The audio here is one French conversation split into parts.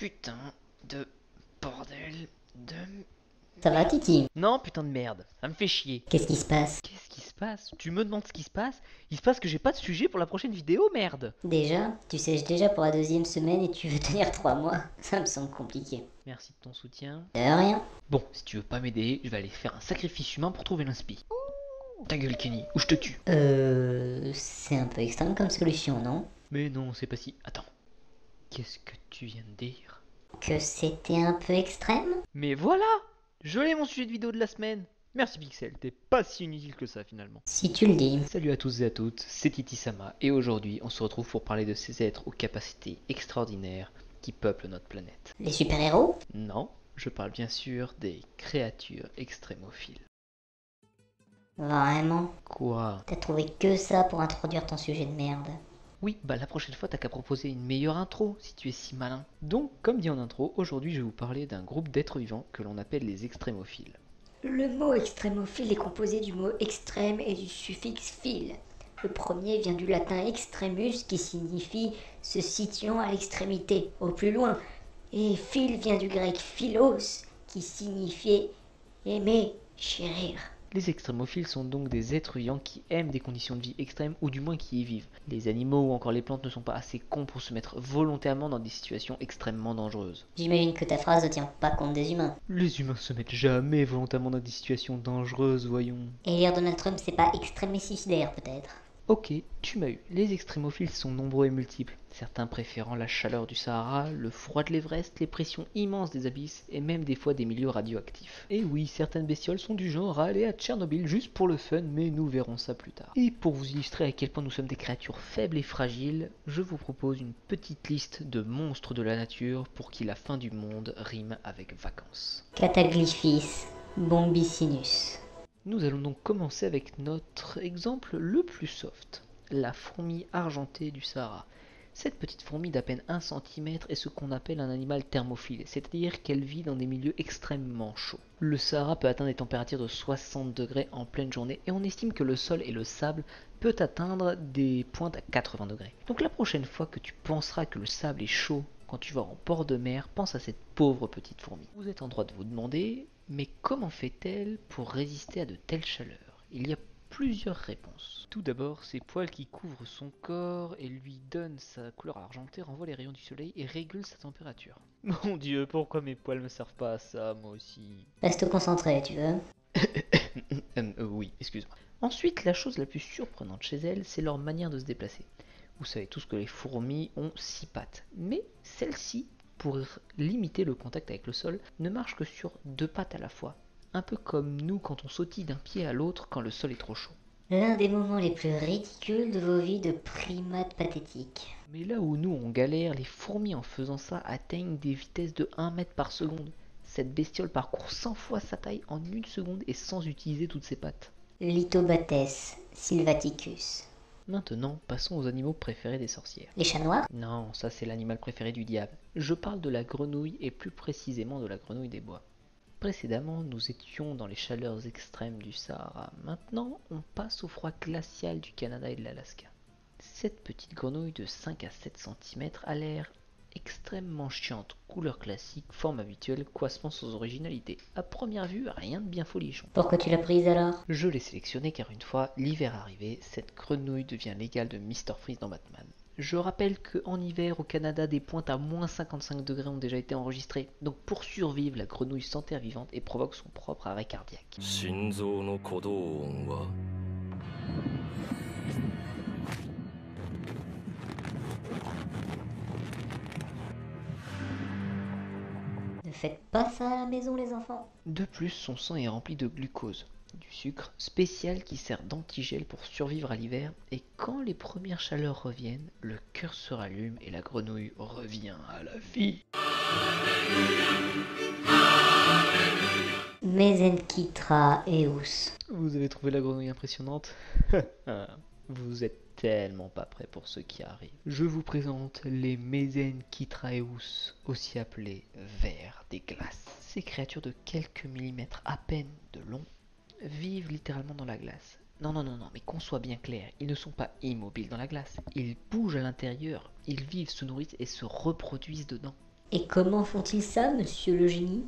putain de bordel de... Ça va, Titi? Non, putain de merde, ça me fait chier. Qu'est-ce qui se passe? Qu'est-ce qui se passe? Tu me demandes ce qui se passe? Il se passe que j'ai pas de sujet pour la prochaine vidéo, merde. Déjà? Tu sèches déjà pour la deuxième semaine et tu veux tenir 3 mois? Ça me semble compliqué. Merci de ton soutien. De rien. Bon, si tu veux pas m'aider, je vais aller faire un sacrifice humain pour trouver l'inspi. Ta gueule, Kenny, ou je te tue. C'est un peu extrême comme solution, non? Mais non, c'est pas si... Attends. Qu'est-ce que tu viens de dire? Que c'était un peu extrême? Mais voilà! Je l'ai mon sujet de vidéo de la semaine. Merci Pixel, t'es pas si inutile que ça finalement. Si tu le dis. Salut à tous et à toutes, c'est Titi-sama et aujourd'hui on se retrouve pour parler de ces êtres aux capacités extraordinaires qui peuplent notre planète. Les super-héros? Non, je parle bien sûr des créatures extrémophiles. Vraiment? Quoi? T'as trouvé que ça pour introduire ton sujet de merde? Oui, bah la prochaine fois t'as qu'à proposer une meilleure intro si tu es si malin. Donc, comme dit en intro, aujourd'hui je vais vous parler d'un groupe d'êtres vivants que l'on appelle les extrémophiles. Le mot extrémophile est composé du mot extrême et du suffixe phile. Le premier vient du latin extremus qui signifie se situant à l'extrémité, au plus loin. Et phile vient du grec philos qui signifiait aimer, chérir. Les extrémophiles sont donc des êtres vivants qui aiment des conditions de vie extrêmes ou du moins qui y vivent. Les animaux ou encore les plantes ne sont pas assez cons pour se mettre volontairement dans des situations extrêmement dangereuses. J'imagine que ta phrase ne tient pas compte des humains. Les humains se mettent jamais volontairement dans des situations dangereuses, voyons. Et lire Donald Trump, c'est pas extrême et suicidaire peut-être? Ok, tu m'as eu. Les extrémophiles sont nombreux et multiples, certains préférant la chaleur du Sahara, le froid de l'Everest, les pressions immenses des abysses et même des fois des milieux radioactifs. Et oui, certaines bestioles sont du genre à aller à Tchernobyl juste pour le fun, mais nous verrons ça plus tard. Et pour vous illustrer à quel point nous sommes des créatures faibles et fragiles, je vous propose une petite liste de monstres de la nature pour qui la fin du monde rime avec vacances. Cataglyphis, Bombicinus. Nous allons donc commencer avec notre exemple le plus soft, la fourmi argentée du Sahara. Cette petite fourmi d'à peine 1 cm est ce qu'on appelle un animal thermophile, c'est-à-dire qu'elle vit dans des milieux extrêmement chauds. Le Sahara peut atteindre des températures de 60 degrés en pleine journée et on estime que le sol et le sable peut atteindre des pointes à 80 degrés. Donc la prochaine fois que tu penseras que le sable est chaud quand tu vas en bord de mer, pense à cette pauvre petite fourmi. Vous êtes en droit de vous demander, mais comment fait-elle pour résister à de telles chaleurs? Il y a plusieurs réponses. Tout d'abord, ses poils qui couvrent son corps et lui donnent sa couleur argentée renvoient les rayons du soleil et régulent sa température. Mon Dieu, pourquoi mes poils me servent pas à ça, moi aussi? Reste concentré, tu veux? Oui, excuse-moi. Ensuite, la chose la plus surprenante chez elles, c'est leur manière de se déplacer. Vous savez tous que les fourmis ont 6 pattes, mais celle-ci, pour limiter le contact avec le sol, ne marche que sur 2 pattes à la fois. Un peu comme nous quand on sautille d'un pied à l'autre quand le sol est trop chaud. L'un des moments les plus ridicules de vos vies de primates pathétiques. Mais là où nous on galère, les fourmis en faisant ça atteignent des vitesses de 1 mètre par seconde. Cette bestiole parcourt 100 fois sa taille en 1 seconde et sans utiliser toutes ses pattes. Lithobates, Sylvaticus. Maintenant, passons aux animaux préférés des sorcières. Les chats noirs? Non, ça c'est l'animal préféré du diable. Je parle de la grenouille et plus précisément de la grenouille des bois. Précédemment, nous étions dans les chaleurs extrêmes du Sahara. Maintenant, on passe au froid glacial du Canada et de l'Alaska. Cette petite grenouille de 5 à 7 cm a l'air extrêmement chiante, couleur classique, forme habituelle, coiffement sans originalité. À première vue, rien de bien folichon. Pourquoi tu l'as prise alors? Je l'ai sélectionné car une fois l'hiver arrivé, cette grenouille devient l'égale de Mr. Freeze dans Batman. Je rappelle qu'en hiver au Canada, des pointes à moins 55 degrés ont déjà été enregistrées. Donc pour survivre, la grenouille s'enterre vivante et provoque son propre arrêt cardiaque. Ne faites pas ça à la maison les enfants. De plus, son sang est rempli de glucose, du sucre spécial qui sert d'antigel pour survivre à l'hiver, et quand les premières chaleurs reviennent, le cœur se rallume et la grenouille revient à la vie. Mesenkitra eus. Vous avez trouvé la grenouille impressionnante? Vous êtes tellement pas prêts pour ce qui arrive. Je vous présente les Mesenkyitraeus, aussi appelés vers des glaces. Ces créatures de quelques millimètres à peine de long vivent littéralement dans la glace. Non, mais qu'on soit bien clair, ils ne sont pas immobiles dans la glace. Ils bougent à l'intérieur, ils vivent, se nourrissent et se reproduisent dedans. Et comment font-ils ça, monsieur le génie?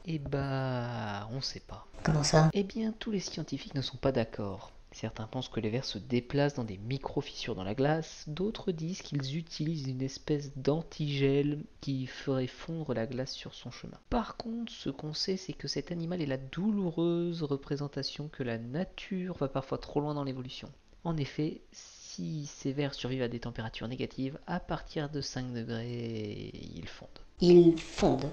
Eh bah, on sait pas. Comment ça? Eh bien, tous les scientifiques ne sont pas d'accord. Certains pensent que les vers se déplacent dans des micro-fissures dans la glace, d'autres disent qu'ils utilisent une espèce d'antigel qui ferait fondre la glace sur son chemin. Par contre, ce qu'on sait, c'est que cet animal est la douloureuse représentation que la nature va parfois trop loin dans l'évolution. En effet, si ces vers survivent à des températures négatives, à partir de 5 degrés, ils fondent. Ils fondent.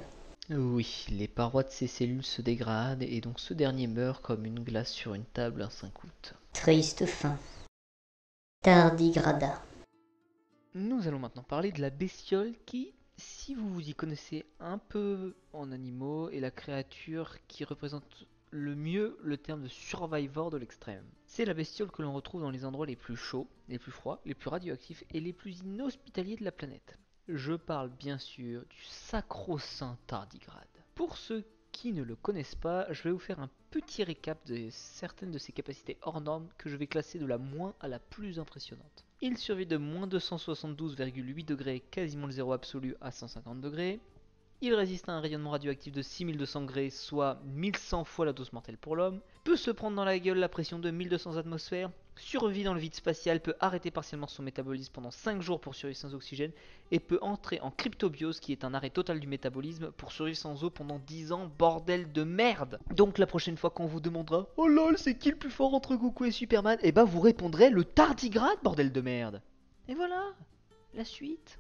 Oui, les parois de ces cellules se dégradent et donc ce dernier meurt comme une glace sur une table un 5 août. Triste fin. Tardigrada. Nous allons maintenant parler de la bestiole qui, si vous vous y connaissez un peu en animaux, est la créature qui représente le mieux le terme de survivor de l'extrême. C'est la bestiole que l'on retrouve dans les endroits les plus chauds, les plus froids, les plus radioactifs et les plus inhospitaliers de la planète. Je parle bien sûr du sacro-saint tardigrade. Pour ceux qui ne le connaissent pas, je vais vous faire un petit récap de certaines de ses capacités hors normes que je vais classer de la moins à la plus impressionnante. Il survit de moins 272,8 degrés, quasiment le zéro absolu, à 150 degrés. Il résiste à un rayonnement radioactif de 6200 degrés, soit 1100 fois la dose mortelle pour l'homme. Peut se prendre dans la gueule la pression de 1200 atmosphères. Survit dans le vide spatial, peut arrêter partiellement son métabolisme pendant 5 jours pour survivre sans oxygène. Et peut entrer en cryptobiose, qui est un arrêt total du métabolisme, pour survivre sans eau pendant 10 ans. Bordel de merde! Donc la prochaine fois qu'on vous demandera « Oh lol, c'est qui le plus fort entre Goku et Superman ?» Eh bah vous répondrez le tardigrade, bordel de merde! Et voilà, la suite.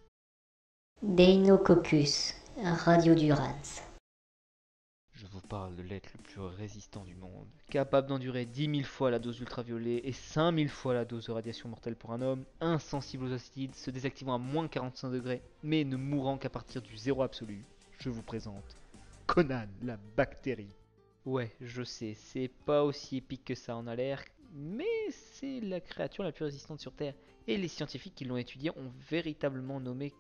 Deinococcus. Radiodurans. Je vous parle de l'être le plus résistant du monde, capable d'endurer 10 000 fois la dose ultraviolet et 5 000 fois la dose de radiation mortelle pour un homme, insensible aux acides, se désactivant à moins 45 degrés, mais ne mourant qu'à partir du zéro absolu. Je vous présente Conan la bactérie. Ouais, je sais, c'est pas aussi épique que ça en a l'air, mais c'est la créature la plus résistante sur Terre. Et les scientifiques qui l'ont étudiée ont véritablement nommé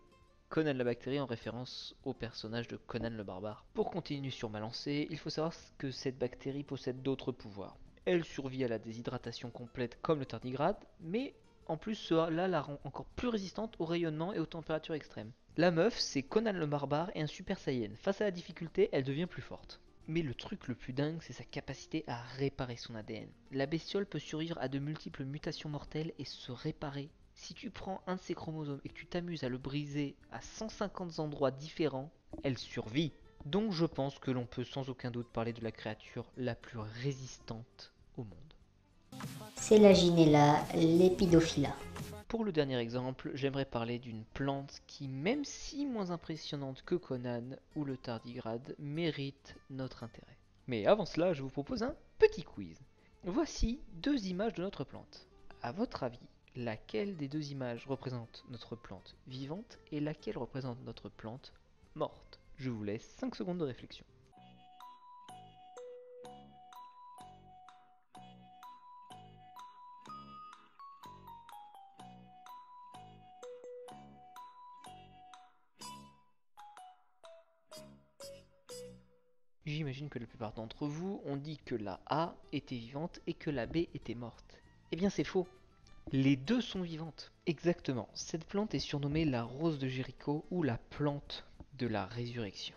Conan la bactérie en référence au personnage de Conan le barbare. Pour continuer sur ma lancée, il faut savoir que cette bactérie possède d'autres pouvoirs. Elle survit à la déshydratation complète comme le tardigrade, mais en plus cela la rend encore plus résistante au rayonnement et aux températures extrêmes. La meuf, c'est Conan le barbare et un super saiyan. Face à la difficulté, elle devient plus forte. Mais le truc le plus dingue, c'est sa capacité à réparer son ADN. La bestiole peut survivre à de multiples mutations mortelles et se réparer. Si tu prends un de ses chromosomes et que tu t'amuses à le briser à 150 endroits différents, elle survit. Donc je pense que l'on peut sans aucun doute parler de la créature la plus résistante au monde. Selaginella lepidophylla. Pour le dernier exemple, j'aimerais parler d'une plante qui, même si moins impressionnante que Conan ou le tardigrade, mérite notre intérêt. Mais avant cela, je vous propose un petit quiz. Voici deux images de notre plante. À votre avis, laquelle des deux images représente notre plante vivante et laquelle représente notre plante morte? Je vous laisse 5 secondes de réflexion. J'imagine que la plupart d'entre vous ont dit que la A était vivante et que la B était morte. Eh bien c'est faux. Les deux sont vivantes. Exactement. Cette plante est surnommée la rose de Jéricho ou la plante de la résurrection.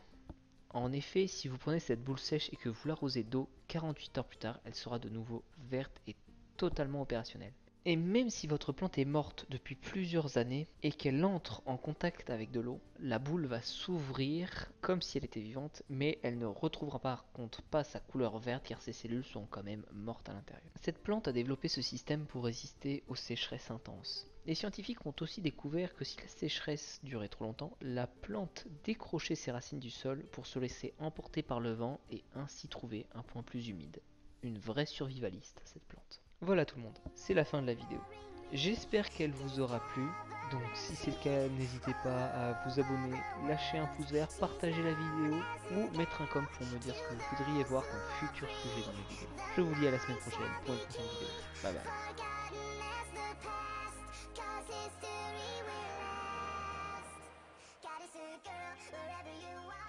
En effet, si vous prenez cette boule sèche et que vous l'arrosez d'eau, 48 heures plus tard, elle sera de nouveau verte et totalement opérationnelle. Et même si votre plante est morte depuis plusieurs années et qu'elle entre en contact avec de l'eau, la boule va s'ouvrir comme si elle était vivante, mais elle ne retrouvera par contre pas sa couleur verte car ses cellules sont quand même mortes à l'intérieur. Cette plante a développé ce système pour résister aux sécheresses intenses. Les scientifiques ont aussi découvert que si la sécheresse durait trop longtemps, la plante décrochait ses racines du sol pour se laisser emporter par le vent et ainsi trouver un point plus humide. Une vraie survivaliste, cette plante. Voilà tout le monde, c'est la fin de la vidéo. J'espère qu'elle vous aura plu. Donc si c'est le cas, n'hésitez pas à vous abonner, lâcher un pouce vert, partager la vidéo ou mettre un com pour me dire ce que vous voudriez voir comme futur sujet dans mes vidéos. Je vous dis à la semaine prochaine pour une prochaine vidéo. Bye bye. Wherever you are